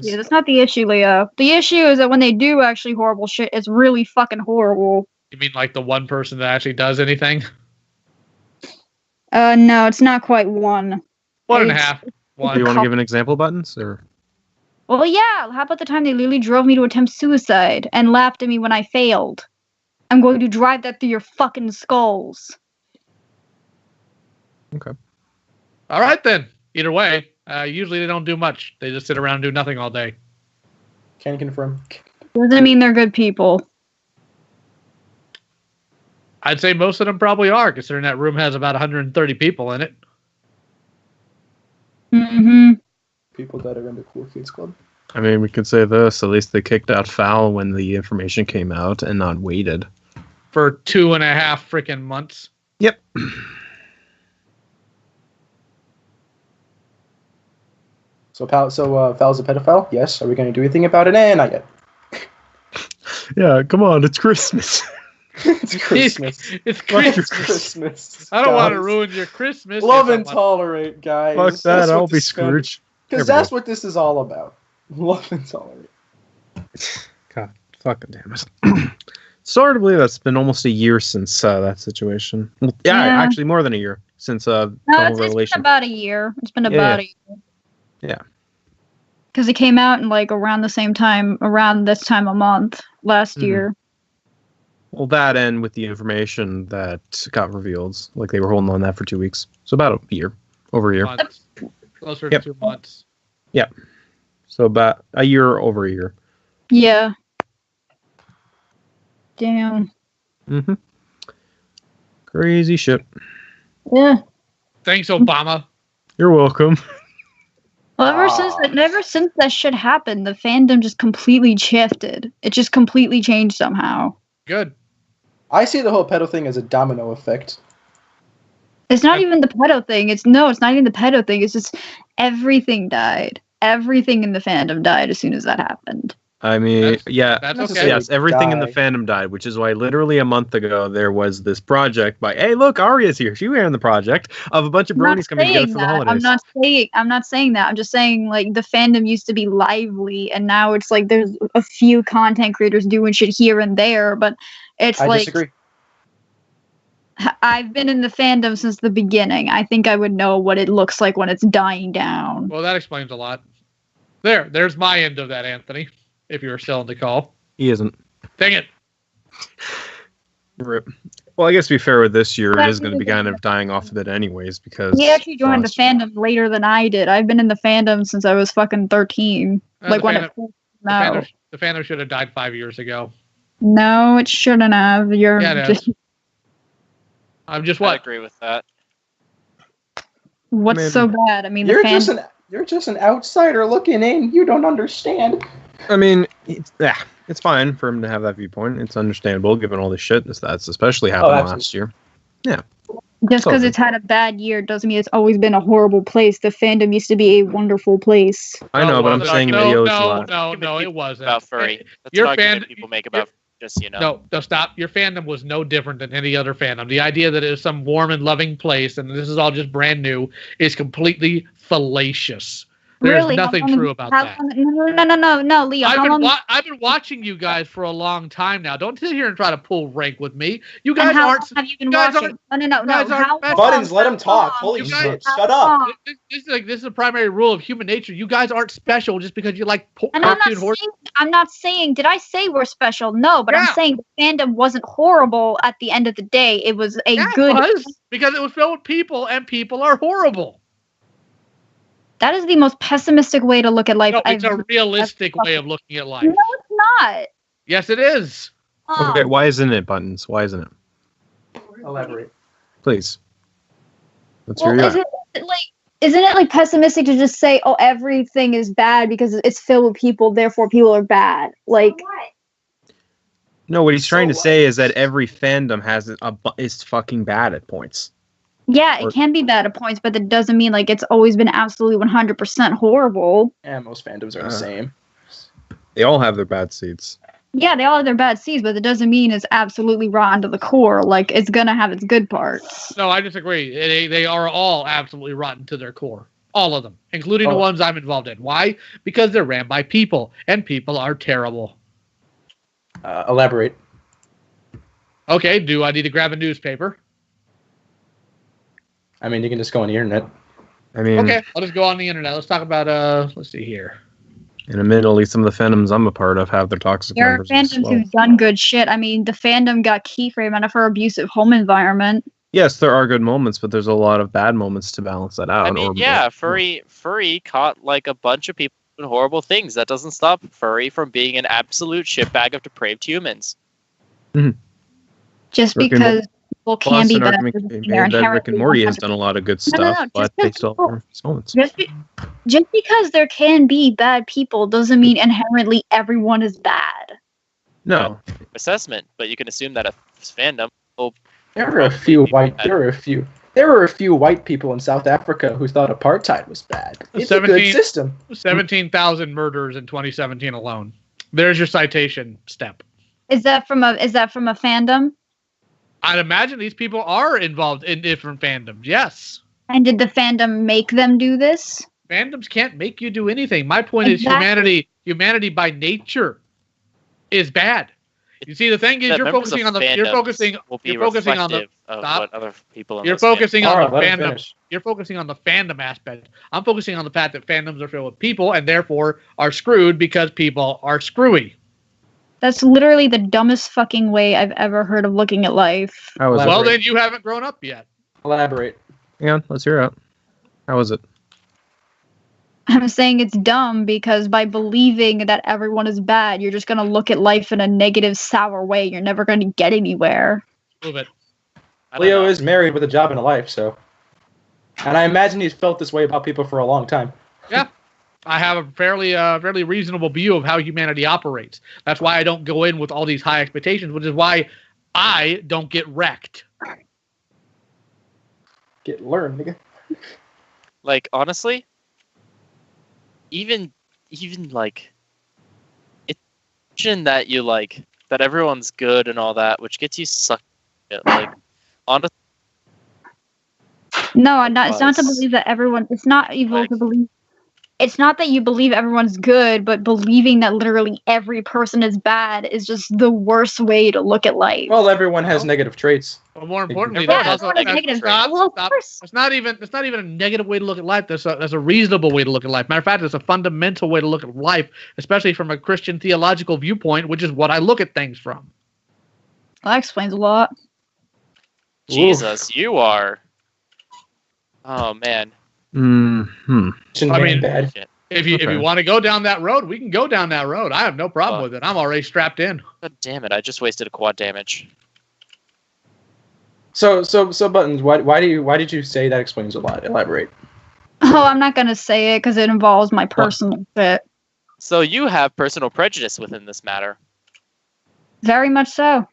issue. That's not the issue, Leo. The issue is that when they do actually horrible shit, it's really fucking horrible. You mean like the one person that actually does anything? No, it's not quite one. One and a half. One. Do you want to give an example, Buttons? Or well, yeah. How about the time they literally drove me to attempt suicide and laughed at me when I failed? I'm going to drive that through your fucking skulls. okay. All right then. Either way, usually they don't do much. They just sit around and do nothing all day. Can confirm. Doesn't mean they're good people. I'd say most of them probably are, considering that room has about 130 people in it. Mm-hmm. People that are in the Cool Kids Club. I mean, we could say this. At least they kicked out Fowl when the information came out and not waited. For 2.5 freaking months. Yep. So Fowl's a pedophile? Yes. Are we going to do anything about it? Not yet. Yeah, come on. It's Christmas. It's Christmas. It's It's Christmas. Christmas. I don't want to guys. ruin your Christmas. Love Yes, and I want- tolerate, guys. Fuck that. That's I'll what be this Scrooge. Because There we that's go. what this is all about. Love and tolerate. God, fucking damn it. Sort of believe that's been almost a year since that situation. Well, yeah, Yeah. actually more than a year since the No, whole it's been revelation. about a year. It's been Yeah, about a year. Yeah. Because it came out in like around the same time, around this time a month last Mhm. year. Well, that and with the information that got revealed, like they were holding on that for 2 weeks. So about a year, over a year. Months. Closer Yep. to 2 months. So about a year over a year. Yeah. Damn. Mm-hmm. Crazy shit. Yeah. Thanks, Obama. You're welcome. Well, ever since that shit happened, the fandom just completely shifted. It just completely changed somehow. Good. I see the whole pedo thing as a domino effect. It's not even the pedo thing. It's not even the pedo thing. It's just everything died. Everything in the fandom died as soon as that happened. I mean, That's- yeah. That's That's okay. Yes, everything in the Die. fandom died, which is why literally a month ago there was this project by, hey, look, Arya's here. She ran the project of a bunch of I'm not bronies coming together saying for the that. holidays. I'm not saying that. I'm just saying like the fandom used to be lively, and now it's like there's a few content creators doing shit here and there, but it's I like disagree. I've been in the fandom since the beginning. I think I would know what it looks like when it's dying down. Well, that explains a lot. There's my end of that, Anthony. If you were still in the call. He isn't. Dang it. Rip. Well, I guess to be fair with this year, it That's is going to be kind of dying off a bit anyways because He actually joined the Frost- fandom later than I did. I've been in the fandom since I was fucking 13. Like the when fandom- it first came out. The fandom should have died 5 years ago. No, it shouldn't have. You're Yeah, it just I'm just I what? agree with that. what's Man. so bad? I mean, the You're just an outsider looking in. You don't understand. I mean, it's fine for him to have that viewpoint. It's understandable given all the shit that's especially happened absolutely. last year. just because totally. it's had a bad year doesn't mean it's always been a horrible place. The fandom used to be a wonderful place. I know, but I'm saying Leo's lot. No, Stupid it people wasn't. About furry. That's Your an argument fan- people make about just, you know. No, stop. Your fandom was no different than any other fandom. The idea that it is some warm and loving place and this is all just brand new is completely fallacious. There's Really? nothing true about that. No, Leo. How long? I've been watching you guys for a long time now. Don't sit here and try to pull rank with me. You And guys how aren't. long have you been you guys watching? No. guys aren't How special. Buttons, let him how talk. long? Holy You shit! guys- Shut up. long? This is the primary rule of human nature. You guys aren't special just because you like And I'm cartoon horse. not saying. Did I say we're special? No, but Yeah. I'm saying the fandom wasn't horrible at the end of the day. It was a Yeah, good. it was, because it was filled with people, and people are horrible. That is the most pessimistic way to look at life. No, it's I've a realistic way of looking at life. No, it's not. Yes, it is. Okay, why isn't it, Buttons? Why isn't it? Elaborate. Please. Let's Well, hear you. isn't it like pessimistic to just say, oh, everything is bad because it's filled with people, therefore people are bad? Like, No, what he's trying to So say is that every fandom is fucking bad at points. yeah, Or- it can be bad at points, but that doesn't mean like it's always been absolutely 100% horrible. And most fandoms are Uh. the same. They all have their bad seeds. Yeah, they all have their bad seeds, but that doesn't mean it's absolutely rotten to the core. Like, it's gonna have its good parts. No, I disagree. They are all absolutely rotten to their core. All of them, including the ones I'm involved in. Why? Because they're ran by people, and people are terrible. Elaborate. Okay, do I need to grab a newspaper? I mean, you can just go on the internet. I mean, Okay, I'll just go on the internet. Let's talk about, let's see here. and admittedly, some of the fandoms I'm a part of have their toxic There are members as fandoms well. who've done good shit. I mean, the fandom got keyframe out of her abusive home environment. Yes, there are good moments, but there's a lot of bad moments to balance that out. I mean, yeah, Furry caught like a bunch of people doing horrible things. That doesn't stop Furry from being an absolute shitbag of depraved humans. Just Rick and because people can be better. Rick and Morty has done a lot of good stuff, but they still have these moments. Just because there can be bad people doesn't mean inherently everyone is bad. No. Assessment, but you can assume that a fandom will. There were a few white people in South Africa who thought apartheid was bad. It's a good system. 17,000 murders in 2017 alone. There's your citation step. Is that from a fandom? I'd imagine these people are involved in different fandoms. Yes. And did the fandom make them do this? Fandoms can't make you do anything. My point is humanity by nature is bad. You see, the thing is, you're focusing on the fandom. You're focusing on the fandom aspect. I'm focusing on the fact that fandoms are filled with people and therefore are screwed because people are screwy. That's literally the dumbest fucking way I've ever heard of looking at life. Well, then you haven't grown up yet. Elaborate. Yeah, let's hear it. How was it? I'm saying it's dumb because by believing that everyone is bad, you're just going to look at life in a negative, sour way. You're never going to get anywhere. Move it. Leo is married with a job and a life, so. And I imagine he's felt this way about people for a long time. Yeah. I have a fairly reasonable view of how humanity operates. That's why I don't go in with all these high expectations, which is why I don't get wrecked. Learn, nigga. Like, honestly, even like, imagine that you like that everyone's good and all that, which gets you sucked. Like, honestly. No, it's not to believe that everyone. It's not evil to believe. It's not that you believe everyone's good, but believing that literally every person is bad is just the worst way to look at life. Well, everyone has negative traits. But more importantly, that's not even a negative way to look at life. That's a reasonable way to look at life. Matter of fact, it's a fundamental way to look at life, especially from a Christian theological viewpoint, which is what I look at things from. Well, that explains a lot. Jesus, you are. Oh man. Mm-hmm. I mean, if you want to go down that road, we can go down that road. I have no problem with it. I'm already strapped in. God damn it! I just wasted a quad damage. So Buttons, why did you say that explains a lot? Elaborate. Oh, I'm not gonna say it because it involves my personal shit. So you have personal prejudice within this matter. Very much so.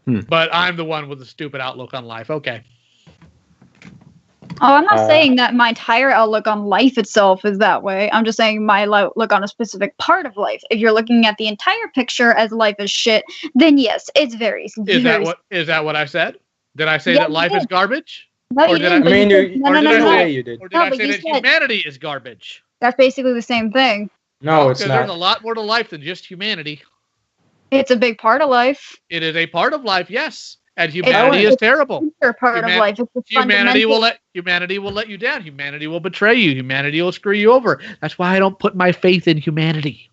But I'm the one with the stupid outlook on life. Okay. Oh, I'm not saying that my entire outlook on life itself is that way. I'm just saying my look on a specific part of life. If you're looking at the entire picture as life is shit, then yes, it's very. Is that what I said? Did I say that life is garbage? No, you didn't. You did. Or did I say that humanity is garbage? That's basically the same thing. No, it's not. There's a lot more to life than just humanity. It's a big part of life. It is a part of life, yes. And humanity is terrible. Part of life. Humanity will let you down. Humanity will betray you. Humanity will screw you over. That's why I don't put my faith in humanity.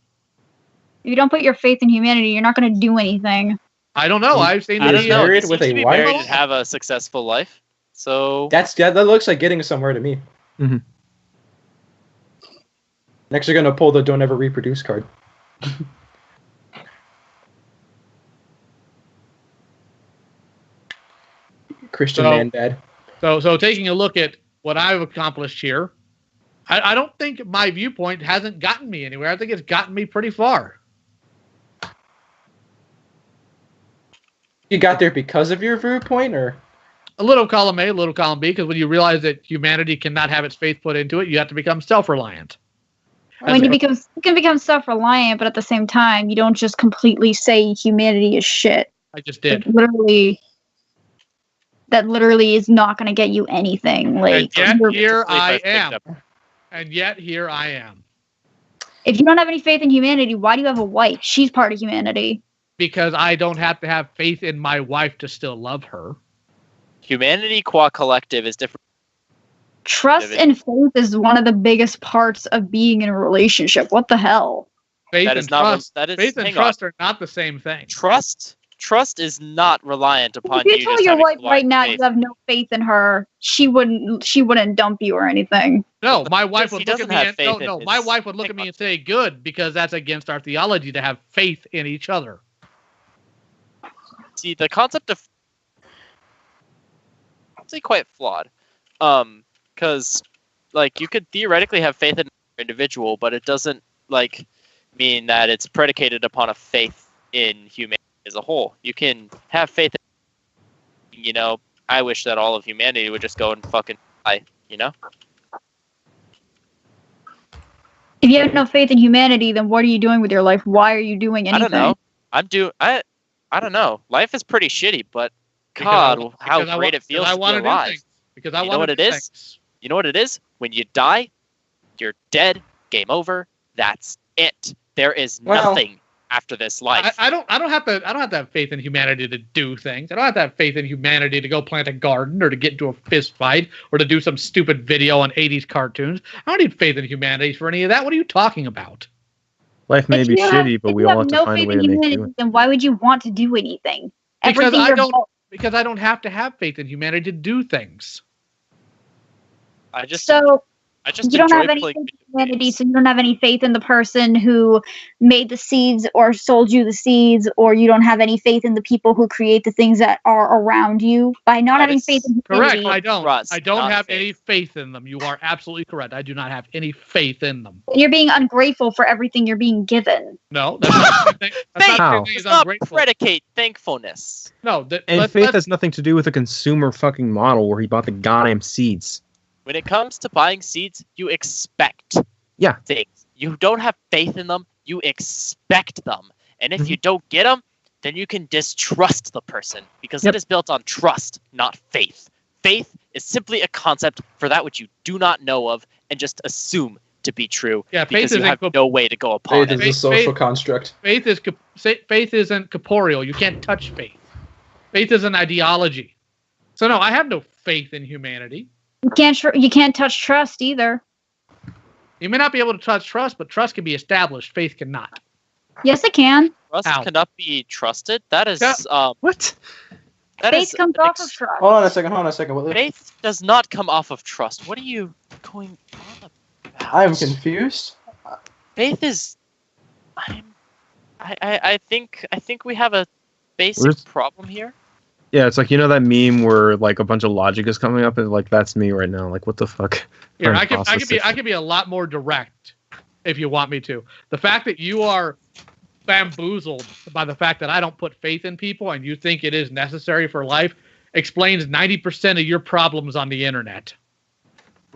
If you don't put your faith in humanity, you're not going to do anything. I don't know. I've seen married with a wife and have a successful life. So that looks like getting somewhere to me. Mm-hmm. Next, you're gonna pull the "Don't Ever Reproduce" card. Christian man dad. So taking a look at what I've accomplished here, I don't think my viewpoint hasn't gotten me anywhere. I think it's gotten me pretty far. You got there because of your viewpoint, or? A little column A, a little column B, because when you realize that humanity cannot have its faith put into it, you have to become self-reliant. When you can become self-reliant, but at the same time, you don't just completely say humanity is shit. I just did. Literally, that literally is not going to get you anything. Like, And yet here It's a I sleepless am. victim. And yet here I am. if you don't have any faith in humanity, why do you have a wife? She's part of humanity. Because I don't have to have faith in my wife to still love her. Humanity qua collective is different. Trust and faith is one of the biggest parts of being in a relationship. What the hell? Faith That and is not. trust. That is. Faith and hang on. trust are not the same thing. Trust is not reliant upon If you you tell just your having wife blind right now faith. you have no faith in her, she wouldn't dump you or anything. No, my wife He would look at doesn't me have and faith in no, my his- wife would look at me and say, "Good," because that's against our theology to have faith in each other. See, the concept of actually quite flawed. Because like you could theoretically have faith in an individual, but it doesn't like mean that it's predicated upon a faith in humanity as a whole. You can have faith in, you know, I wish that all of humanity would just go and fucking die, you know? If you have no faith in humanity, then what are you doing with your life? Why are you doing anything? I don't know. I don't know. Life is pretty shitty, but Because God, how because great it feels I to be want to do alive. things. Because I You know want what to it do is? things. You know what it is? When you die, you're dead. Game over. That's it. There is Well- nothing after this life. I don't have to have faith in humanity to do things. I don't have to have faith in humanity to go plant a garden or to get into a fist fight or to do some stupid video on 80s cartoons. I don't need faith in humanity for any of that. What are you talking about? Life may If be you have- shitty, but if we you all have have to no find a faith way in to make it. humanity, then why would you want to do anything? Because Everything I you're don't about- because I don't have to have faith in humanity to do things. I just So you you don't have enjoy any playing faith in video humanity, games. so you don't have any faith in the person who made the seeds or sold you the seeds, or you don't have any faith in the people who create the things that are around you. By not That having is faith in Correct. humanity, I don't. Trust, I don't not have faith. any faith in them. You are absolutely correct. I do not have any faith in them. you're being ungrateful for everything you're being given. No, that's not the same thing. That's Faith not the How? same thing does as not ungrateful. predicate thankfulness. No, And faith has nothing to do with a consumer fucking model where he bought the goddamn seeds. When it comes to buying seeds, you expect Yeah. things. You don't have faith in them, you expect them. And if you don't get them, then you can distrust the person because Yep. it is built on trust, not faith. Faith is simply a concept for that which you do not know of and just assume to be true Yeah, faith because you isn't have no way to go upon Faith it. is a social construct. faith isn't corporeal. You can't touch faith. Faith is an ideology. So no, I have no faith in humanity. You can't touch trust either. You may not be able to touch trust, but trust can be established. Faith cannot. Yes, it can. Trust How? cannot be trusted. That is Yeah. What? that Faith is comes an off of trust. Hold on a second. Faith does not come off of trust. What are you going on about? I'm confused. Faith is. I think we have a basic Where's- problem here. Yeah, it's like, you know that meme where like a bunch of logic is coming up and like that's me right now. Like, what the fuck? Here, Trying I to can process this. be a lot more direct if you want me to. The fact that you are bamboozled by the fact that I don't put faith in people and you think it is necessary for life explains 90% of your problems on the internet.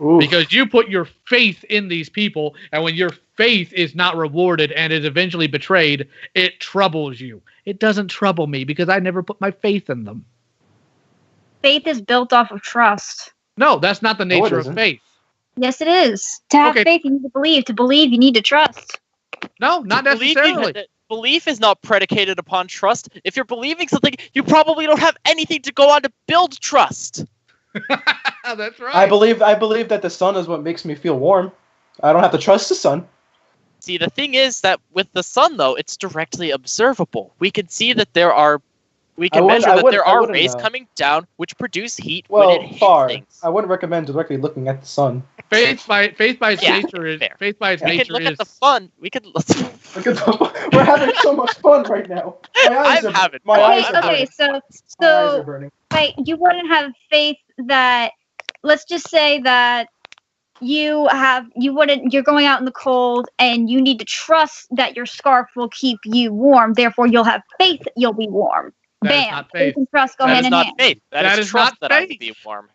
Ooh. Because you put your faith in these people, and when your faith is not rewarded and is eventually betrayed, it troubles you. It doesn't trouble me because I never put my faith in them. Faith is built off of trust. No, that's not the No, it nature of isn't. faith. Yes, it is. To have Okay. faith, you need to believe. To believe, you need to trust. No, not Belief- necessarily. Belief is not predicated upon trust. If you're believing something, you probably don't have anything to go on to build trust. That's right. I believe that the sun is what makes me feel warm. I don't have to trust the sun. See, the thing is that with the sun, though, it's directly observable. We can see that there are. We can measure that there are rays coming down which produce heat when it hits Far. things. I wouldn't recommend directly looking at the sun. Faith by its Yeah, nature is fair. faith by its We can nature look is at the fun. We can. Look at the, we're having so much fun right now. My eyes I'm having my fun. eyes Okay, are okay, burning. so My eyes are so burning. wait, you wouldn't have faith that, let's just say that you're going out in the cold and you need to trust that your scarf will keep you warm, therefore you'll have faith that you'll be warm. That is Bam. not faith. and trust go That hand is in not hand. faith. That that is is trust not that I will faith. be warm.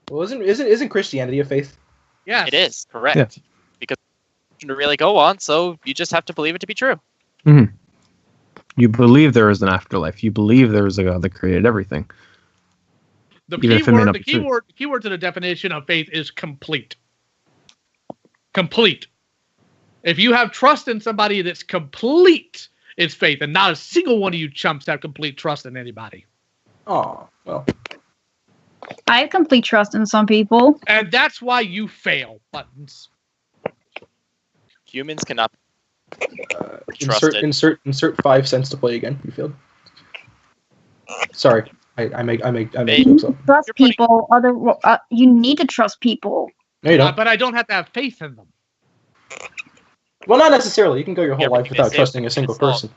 Well, isn't Christianity a faith? yes. It is correct Yeah. because to really go on, so you just have to believe it to be true. You believe there is an afterlife. You believe there is a God that created everything. The Even if it may not be true. keyword to the definition of faith is complete. Complete. If you have trust in somebody that's complete, it's faith, and not a single one of you chumps have complete trust in anybody. Oh, well. I have complete trust in some people. And that's why you fail, Buttons. Humans cannot be trusted. Insert 5 cents to play again. You failed. Sorry, I make Hey. jokes up. Trust You're putting- people. You need to trust people. No, you don't. But I don't have to have faith in them. Well, not necessarily. You can go your whole Yeah, but life you without can say trusting a single it's not. person.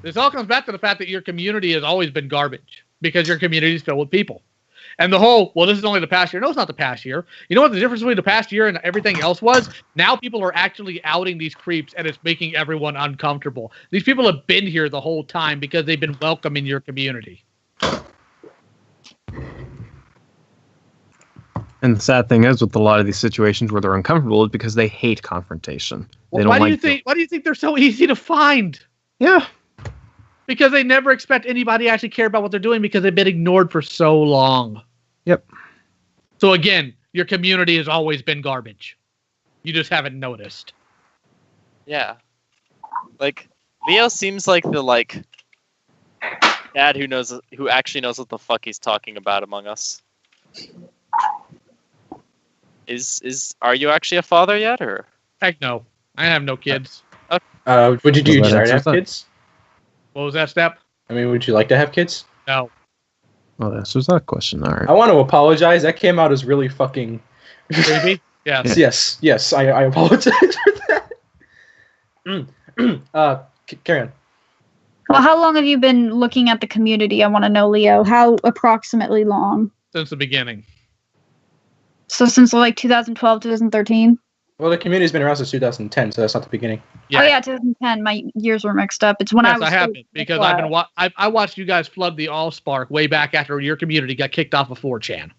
This all comes back to the fact that your community has always been garbage because your community is filled with people. And the whole, well, this is only the past year. No, it's not the past year. You know what the difference between the past year and everything else was? Now people are actually outing these creeps, and it's making everyone uncomfortable. These people have been here the whole time because they've been welcome in your community. And the sad thing is, with a lot of these situations where they're uncomfortable, is because they hate confrontation. They don't Why do like you think? Why do you think they're so easy to find? Yeah. Because they never expect anybody to actually care about what they're doing because they've been ignored for so long. Yep. So again, your community has always been garbage. You just haven't noticed. Yeah. Like, Leo seems like the dad who actually knows what the fuck he's talking about among us. Are you actually a father yet, or? Heck no. I have no kids. Would you do you Well, desire to that's have what's up. kids? What was that, Step? I mean, would you like to have kids? No. Well, that's just that question. All right. I want to apologize. That came out as really fucking. Creepy? Yes. Yes. I apologize for that. Carry on. Well, how long have you been looking at the community? I want to know, Leo. How approximately long? Since the beginning. So since like 2012, 2013? Well, the community's been around since 2010, so that's not the beginning. Yeah. Oh yeah, 2010. My years were mixed up. It's when I Yes, was. I have been because I've been. I watched you guys flood the AllSpark way back after your community got kicked off of 4chan.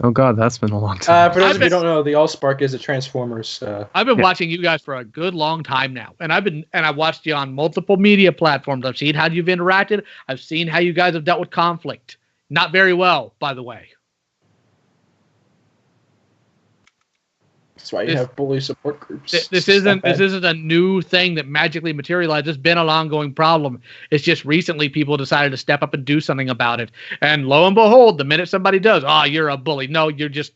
Oh God, that's been a long time. For those of you who been- don't know, the AllSpark is a Transformers. I've been Yeah. watching you guys for a good long time now, and I watched you on multiple media platforms. I've seen how you've interacted. I've seen how you guys have dealt with conflict. Not very well, by the way. That's why you this- have bully support groups. This isn't a new thing that magically materialized. It's been an ongoing problem. It's just recently people decided to step up and do something about it. And lo and behold, the minute somebody does, you're a bully. No, you just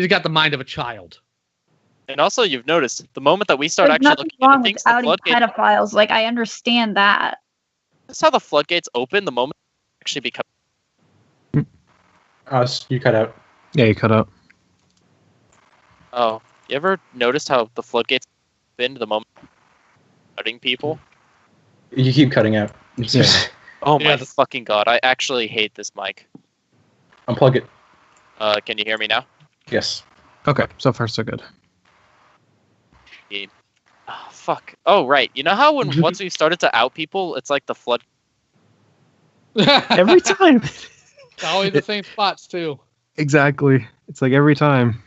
got the mind of a child. And also, you've noticed the moment that we start There's actually nothing looking wrong into with things, the outing floodgates. pedophiles. Like I understand that. That's how the floodgates open. The moment they actually become. You cut out. Yeah, you cut out. Oh, you ever noticed how the floodgates open the moment outing people? You keep cutting out. Yeah. Oh my Yes. fucking god! I actually hate this mic. Unplug it. Can you hear me now? Yes. Okay, so far so good. Oh, fuck. Oh right. You know how when once we started to out people, it's like the flood. Every time. It's always the same spots too. Exactly. It's like every time.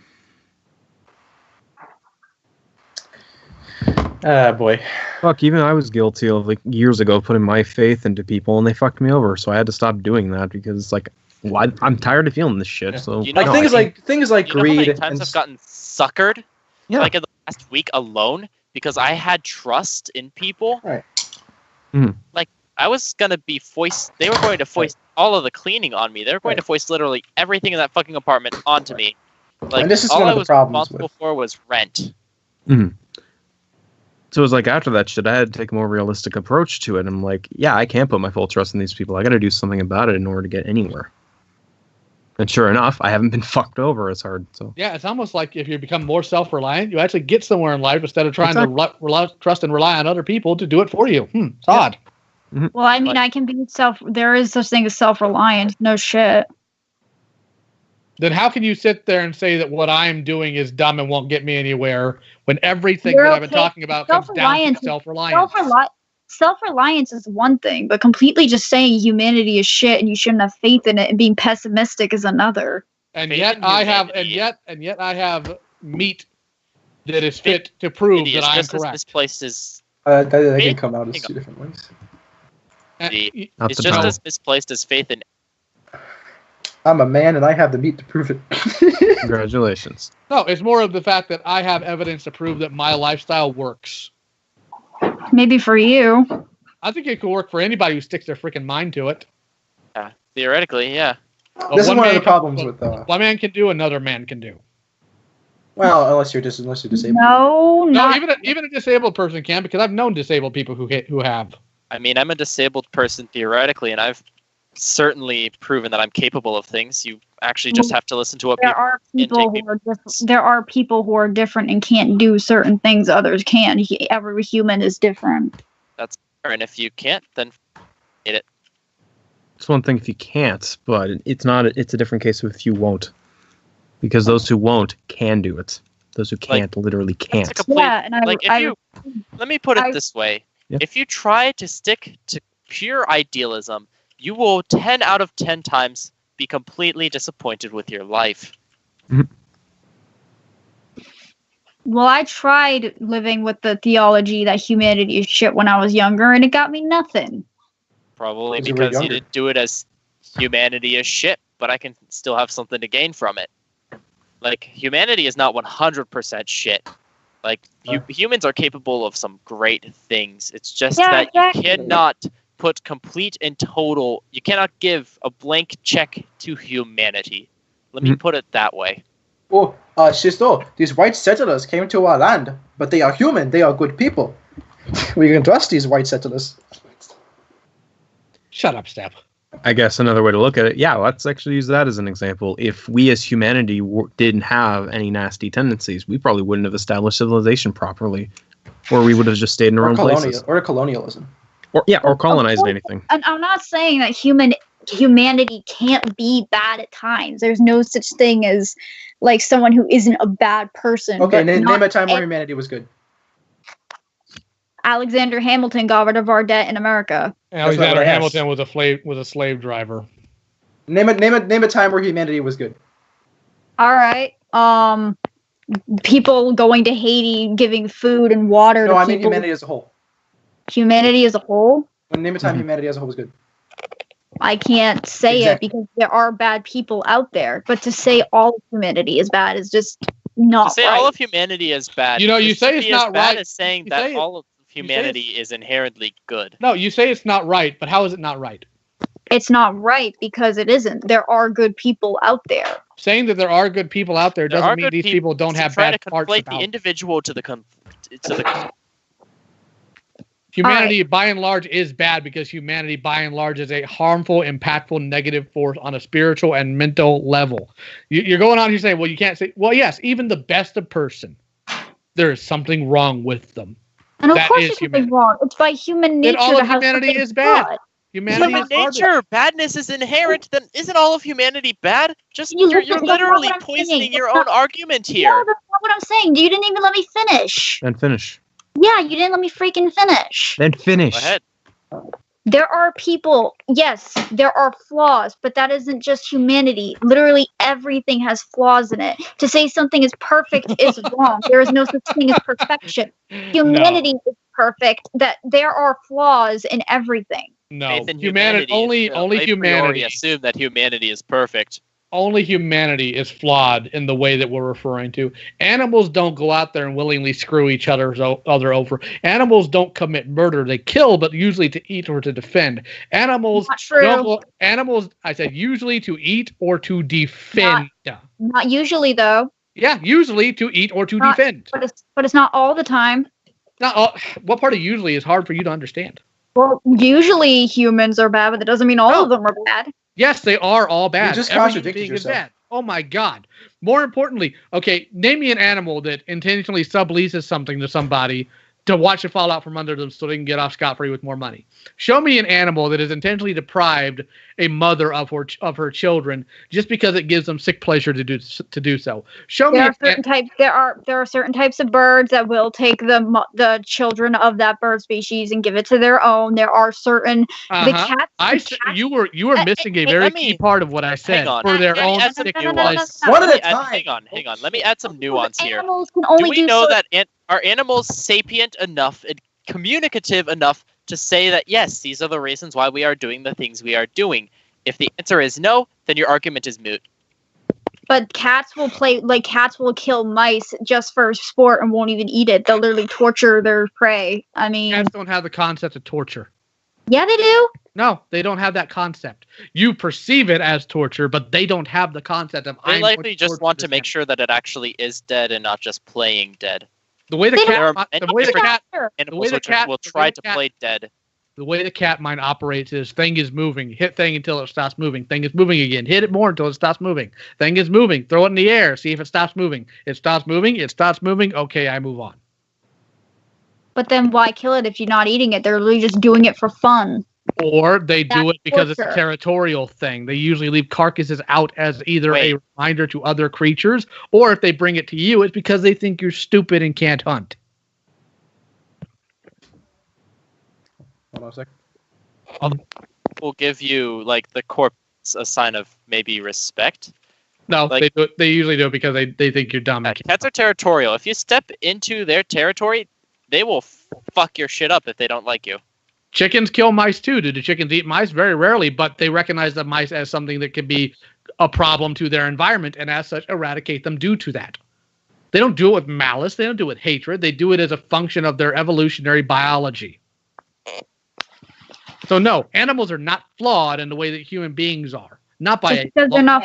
Boy. Fuck, even I was guilty of like years ago putting my faith into people and they fucked me over. So I had to stop doing that because like I'm tired of feeling this shit. Yeah. So You know Like how things many- like You know how many greed times and I've gotten suckered? Yeah. Like in the last week alone because I had trust in people. Right. Mhm. Like I was gonna be foist. They were going to foist all of the cleaning on me. They were going to foist literally everything in that fucking apartment onto me. Like And this is all one I of the was problems responsible with- for was rent. So it was like after that shit, I had to take a more realistic approach to it. I'm like, yeah, I can't put my full trust in these people. I got to do something about it in order to get anywhere. And sure enough, I haven't been fucked over as hard. So Yeah, it's almost like if you become more self-reliant, you actually get somewhere in life instead of trying to trust and rely on other people to do it for you. It's odd. Well, I mean, I can be there is such thing as self-reliant. No shit. Then how can you sit there and say that what I'm doing is dumb and won't get me anywhere when everything You're that I've been okay. talking about comes down to self-reliance? Self-reliance is one thing, but completely just saying humanity is shit and you shouldn't have faith in it and being pessimistic is another. And Faith yet in I have, humanity. and yet I have meat that is fit to prove Infinity that is I am just as correct. misplaced as That can Faith- come out as hang two different ways. Not it's the just power. as misplaced as faith in. I'm a man and I have the meat to prove it. Congratulations. No, it's more of the fact that I have evidence to prove that my lifestyle works. Maybe for you. I think it could work for anybody who sticks their freaking mind to it. Theoretically, yeah. But This is one of man the can- problems with one man can do, another man can do. well, unless you're disabled. No, No, not even a disabled person can, because I've known disabled people who have. I mean, I'm a disabled person theoretically, and I've certainly proven that I'm capable of things. You actually just have to listen to what there people. are people intake who are different. There are people who are different and can't do certain things others can. Every human is different. And if you can't, then It's one thing if you can't, but it's not. It's a different case if you won't, because those who won't can do it. Those who can't literally can't. that's a complete. Yeah, and Like if you, let me put it I- this way: Yeah. if you try to stick to pure idealism, you will 10 out of 10 times be completely disappointed with your life. Well, I tried living with the theology that humanity is shit when I was younger, and it got me nothing. Probably Because you were because you younger. didn't do it as humanity is shit, but I can still have something to gain from it. Like, humanity is not 100% shit. Like, humans are capable of some great things. It's just Yeah, that exactly. you cannot put complete and total, you cannot give a blank check to humanity. Let me put it that way. Oh, Shisto, these white settlers came to our land, but they are human. They are good people. We can trust these white settlers. Shut up, Steph. I guess another way to look at it, yeah, let's actually use that as an example. If we as humanity didn't have any nasty tendencies, we probably wouldn't have established civilization properly, or we would have just stayed in our own places, Or colonialism. or colonized anything. And I'm not saying that humanity can't be bad at times. There's no such thing as like someone who isn't a bad person. Okay, but name not a time where ev- humanity was good. Alexander Hamilton got rid of our debt in America. Alexander what I Hamilton was a slave driver. Name a time where humanity was good. All right. People going to Haiti, giving food and water No, to I mean people. humanity as a whole. Humanity as a whole. Name a time Mhm. humanity as a whole was good. I can't say Exactly. it because there are bad people out there. But to say all of humanity is bad is just not To say right. all of humanity is bad. You know, you this say should it's be not as bad right. as saying You that say it- all of say humanity is inherently good. No, you say it's not right, but how is it not right? It's not right because it isn't. There are good people out there. Saying that there are good people out there There doesn't are mean good these people don't have try bad to parts conflate about the them. individual to the Humanity, by and large, is bad because humanity, by and large, is a harmful, impactful, negative force on a spiritual and mental level. You're going on here saying, well, you can't say, well, yes, even the best of person, there is something wrong with them. And of That course is there's something humanity. wrong. It's by human nature all to of have humanity something is bad. flawed. Humanity human is garbage. nature. Badness is inherent. Then isn't all of humanity bad? Just You you're listen, that's not literally what I'm saying. poisoning your That's own not- argument No, here. that's not what I'm saying. You didn't even let me finish. Then finish. Yeah, you didn't let me freaking finish. Then finish. Go ahead. There are people, yes, there are flaws, but that isn't just humanity. Literally everything has flaws in it. To say something is perfect is wrong. There is no such thing as perfection. Humanity is perfect, that there are flaws in everything. No, Faith in humanity only is, only a priori humanity assume that humanity is perfect. only humanity is flawed in the way that we're referring to. Animals don't go out there and willingly screw each other over. Animals don't commit murder. They kill, but usually to eat or to defend. Animals Not true. don't go, animals, I said usually to eat or to defend. Not usually though, Yeah, usually to eat or to Not- defend. but it's not all the time. Not all, what part of usually is hard for you to understand? Well, usually humans are bad, but that doesn't mean all of them are bad. Yes, they are all bad. You just Every human contradicted being is yourself. bad. Oh my God. More importantly, okay, name me an animal that intentionally subleases something to somebody to watch it fall out from under them so they can get off scot-free with more money. Show me an animal that has intentionally deprived a mother of her children just because it gives them sick pleasure to do so. Show me. There are certain types of birds that will take the children of that bird species and give it to their own. There are certain the cats. You were missing a very key part of what I said for their own sick nuance. One at a time. Hang on. Let me add some nuance here. Animals can only do we know that are animals sapient enough and communicative enough to say that yes, these are the reasons why we are doing the things we are doing? If the answer is no, then your argument is moot. But cats will kill mice just for sport and won't even eat it. They'll literally torture their prey. I mean, cats don't have the concept of torture. Yeah, they do. No, they don't have that concept. You perceive it as torture, but they don't have the concept of. They likely just want to make sure that it actually is dead and not just playing dead. The way the cat will try to play dead. The way the cat mind operates is thing is moving, hit thing until it stops moving. Thing is moving again, hit it more until it stops moving. Thing is moving, throw it in the air, see if it stops moving. It stops moving, okay, I move on. But then why kill it if you're not eating it? They're really just doing it for fun. Or they do it because it's a territorial thing. They usually leave carcasses out as either a reminder to other creatures, or if they bring it to you, it's because they think you're stupid and can't hunt. Hold on a sec. We'll give you like the corpse a sign of maybe respect. No, like, they usually do it because they think you're dumb. Cats are territorial. If you step into their territory, they will fuck your shit up if they don't like you. Chickens kill mice too. Do the chickens eat mice? Very rarely, but they recognize the mice as something that could be a problem to their environment, and as such, eradicate them due to that. They don't do it with malice. They don't do it with hatred. They do it as a function of their evolutionary biology. So no, animals are not flawed in the way that human beings are. Not by because they're not.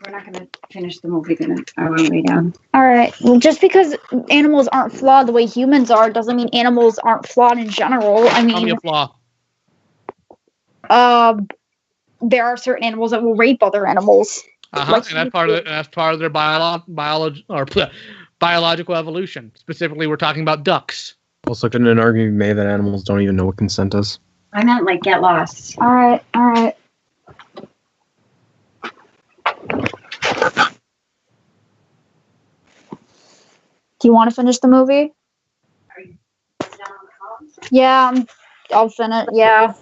We're not going to finish the movie, then I will lay down. All right. Well, just because animals aren't flawed the way humans are doesn't mean animals aren't flawed in general. I mean, tell me a flaw. There are certain animals that will rape other animals. And that's part of their biological evolution. Specifically, we're talking about ducks. Also, couldn't an argument be made that animals don't even know what consent is? I meant like get lost. All right. Do you want to finish the movie? Are you down on the phone? Yeah, I'll finish. Yeah.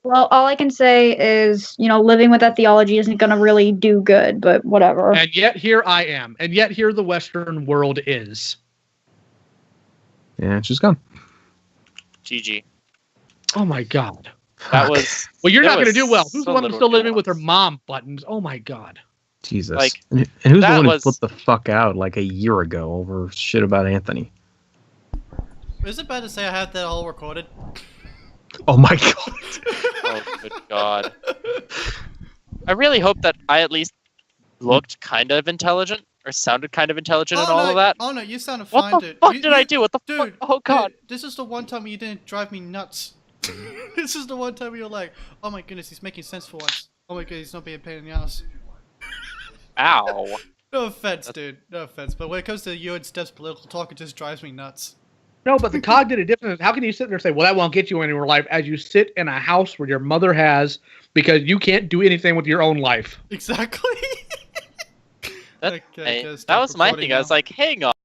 Well, all I can say is, living with that theology isn't going to really do good, but whatever. And yet here I am. And yet here the Western world is. Yeah, she's gone. GG. Oh my God. That was. Well, you're not going to do well. Who's the one that's still living with her mom buttons? Oh my God. Jesus. Like, and who's the one who flipped the fuck out like a year ago over shit about Anthony? Is it bad to say I have that all recorded? Oh my God. Oh, good God. I really hope that I at least looked kind of intelligent or sounded kind of intelligent and all of that. Oh no, you sounded fine, dude. What the fuck did I do? What the fuck? Dude, Oh God. Dude, this is the one time you didn't drive me nuts. This is the one time you're like, oh my goodness, he's making sense for once. Oh my goodness, he's not being a pain in the ass. Ow. No offense, dude. No offense. But when it comes to you and Steph's political talk, it just drives me nuts. No, but the cognitive difference, how can you sit there and say, well, that won't get you anywhere in life as you sit in a house where your mother has because you can't do anything with your own life? Exactly. That was my thing. I was like, hang on.